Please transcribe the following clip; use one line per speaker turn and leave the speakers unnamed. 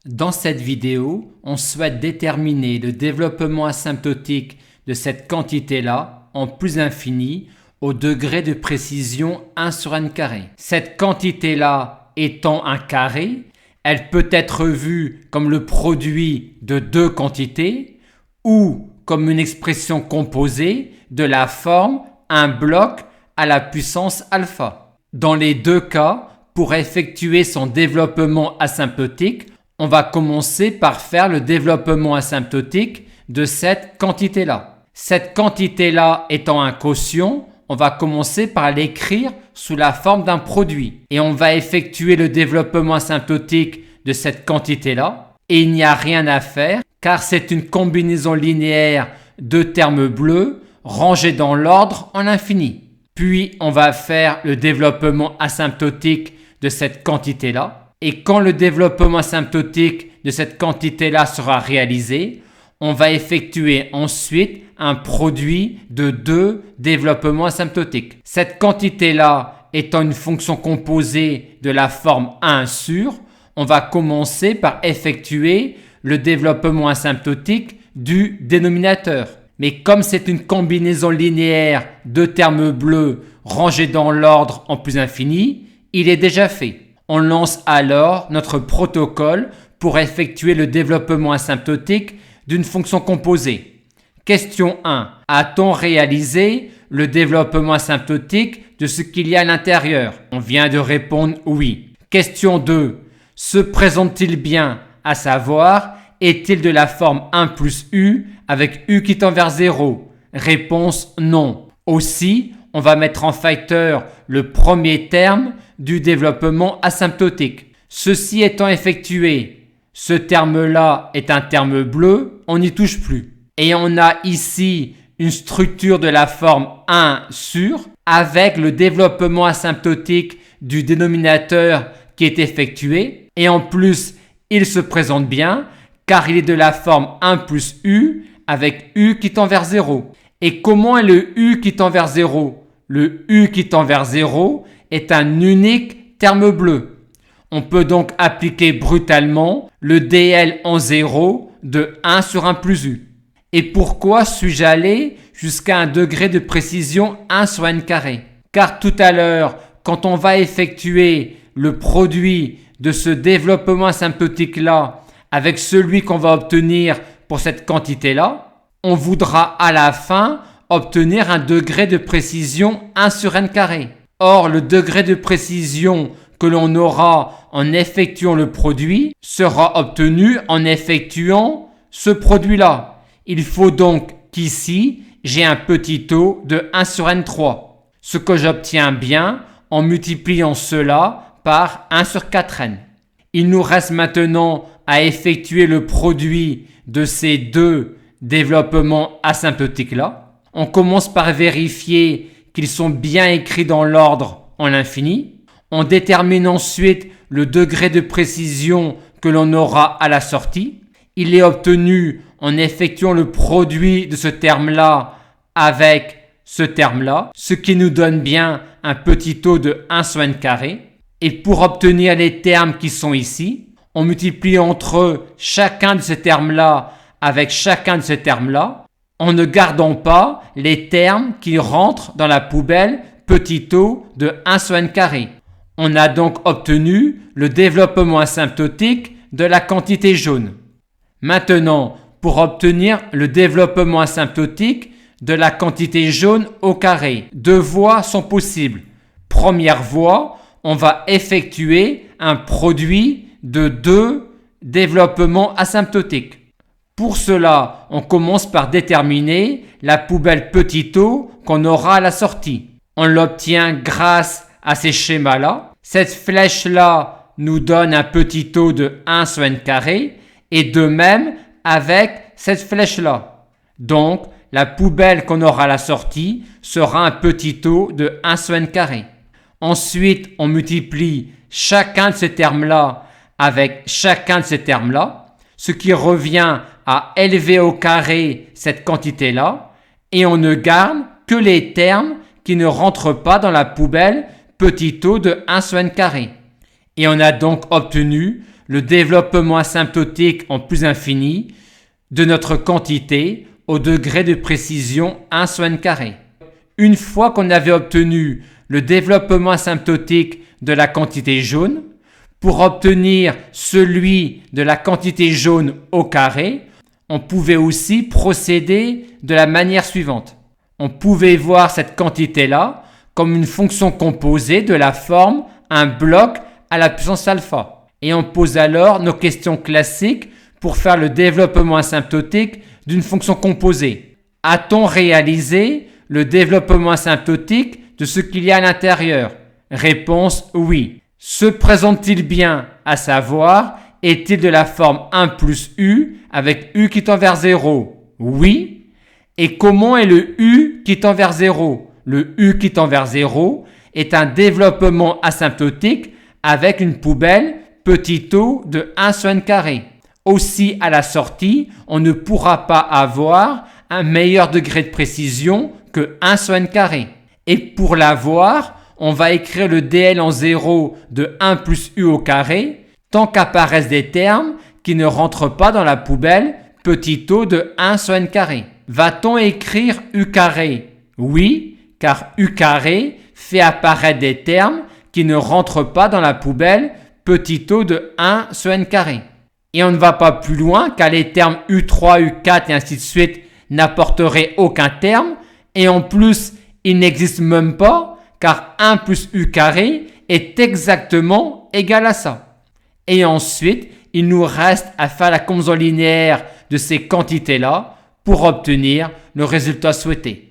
Dans cette vidéo, on souhaite déterminer le développement asymptotique de cette quantité-là en plus infini au degré de précision 1 sur n carré. Cette quantité-là étant un carré, elle peut être vue comme le produit de deux quantités ou comme une expression composée de la forme un bloc à la puissance alpha. Dans les deux cas, pour effectuer son développement asymptotique, on va commencer par faire le développement asymptotique de cette quantité-là. Cette quantité-là étant un quotient, on va commencer par l'écrire sous la forme d'un produit. Et on va effectuer le développement asymptotique de cette quantité-là. Et il n'y a rien à faire car c'est une combinaison linéaire de termes bleus rangés dans l'ordre en infini. Puis on va faire le développement asymptotique de cette quantité-là. Et quand le développement asymptotique de cette quantité-là sera réalisé, on va effectuer ensuite un produit de deux développements asymptotiques. Cette quantité-là étant une fonction composée de la forme 1 sur, on va commencer par effectuer le développement asymptotique du dénominateur. Mais comme c'est une combinaison linéaire de termes bleus rangés dans l'ordre en plus infini, il est déjà fait. On lance alors notre protocole pour effectuer le développement asymptotique d'une fonction composée. Question 1. A-t-on réalisé le développement asymptotique de ce qu'il y a à l'intérieur? On vient de répondre oui. Question 2. Se présente-t-il bien, à savoir, est-il de la forme 1 plus u avec u qui tend vers 0? Réponse non. Aussi, on va mettre en facteur le premier terme du développement asymptotique. Ceci étant effectué, ce terme-là est un terme bleu, on n'y touche plus. Et on a ici une structure de la forme 1 sur avec le développement asymptotique du dénominateur qui est effectué. Et en plus, il se présente bien car il est de la forme 1 plus u avec u qui tend vers 0. Et comment est le u qui tend vers 0? Le u qui tend vers 0 est un unique terme bleu. On peut donc appliquer brutalement le dl en 0 de 1 sur 1 plus u. Et pourquoi suis-je allé jusqu'à un degré de précision 1 sur n carré? Car tout à l'heure, quand on va effectuer le produit de ce développement asymptotique-là avec celui qu'on va obtenir pour cette quantité-là, on voudra à la fin obtenir un degré de précision 1 sur n carré. Or, le degré de précision que l'on aura en effectuant le produit sera obtenu en effectuant ce produit-là. Il faut donc qu'ici, j'ai un petit taux de 1 sur n3, ce que j'obtiens bien en multipliant cela par 1 sur 4n. Il nous reste maintenant à effectuer le produit de ces deux développements asymptotiques-là. On commence par vérifier qu'ils sont bien écrits dans l'ordre en l'infini. On détermine ensuite le degré de précision que l'on aura à la sortie. Il est obtenu en effectuant le produit de ce terme-là avec ce terme-là, ce qui nous donne bien un petit taux de 1 sur n carré. Et pour obtenir les termes qui sont ici, on multiplie entre eux chacun de ces termes-là avec chacun de ces termes-là, en ne gardant pas les termes qui rentrent dans la poubelle petit taux de 1 sur n carré. On a donc obtenu le développement asymptotique de la quantité jaune. Maintenant, pour obtenir le développement asymptotique de la quantité jaune au carré, deux voies sont possibles. Première voie, on va effectuer un produit de deux développements asymptotiques. Pour cela, on commence par déterminer la poubelle petit taux qu'on aura à la sortie. On l'obtient grâce à ces schémas-là. Cette flèche-là nous donne un petit taux de 1 sur n carré et de même avec cette flèche-là. Donc, la poubelle qu'on aura à la sortie sera un petit taux de 1 sur n carré. Ensuite, on multiplie chacun de ces termes-là avec chacun de ces termes-là, ce qui revient à élever au carré cette quantité-là, et on ne garde que les termes qui ne rentrent pas dans la poubelle petit taux de 1 sur n carré. Et on a donc obtenu le développement asymptotique en plus infini de notre quantité au degré de précision 1 sur n carré. Une fois qu'on avait obtenu le développement asymptotique de la quantité jaune, pour obtenir celui de la quantité jaune au carré, on pouvait aussi procéder de la manière suivante. On pouvait voir cette quantité-là comme une fonction composée de la forme un bloc à la puissance alpha. Et on pose alors nos questions classiques pour faire le développement asymptotique d'une fonction composée. A-t-on réalisé le développement asymptotique de ce qu'il y a à l'intérieur? Réponse oui. Se présente-t-il bien, à savoir, est-il de la forme 1 plus u avec u qui tend vers 0? Oui. Et comment est le u qui tend vers 0? Le u qui tend vers 0 est un développement asymptotique avec une poubelle petit o de 1 sur n carré. Aussi, à la sortie, on ne pourra pas avoir un meilleur degré de précision que 1 sur n carré. Et pour l'avoir, on va écrire le dl en 0 de 1 plus u au carré tant qu'apparaissent des termes qui ne rentrent pas dans la poubelle petit o de 1 sur n carré. Va-t-on écrire u carré? Oui, car u carré fait apparaître des termes qui ne rentrent pas dans la poubelle petit o de 1 sur n carré. Et on ne va pas plus loin car les termes u3, u4 et ainsi de suite n'apporteraient aucun terme et en plus ils n'existent même pas car 1 plus u carré est exactement égal à ça. Et ensuite, il nous reste à faire la combinaison linéaire de ces quantités-là pour obtenir le résultat souhaité.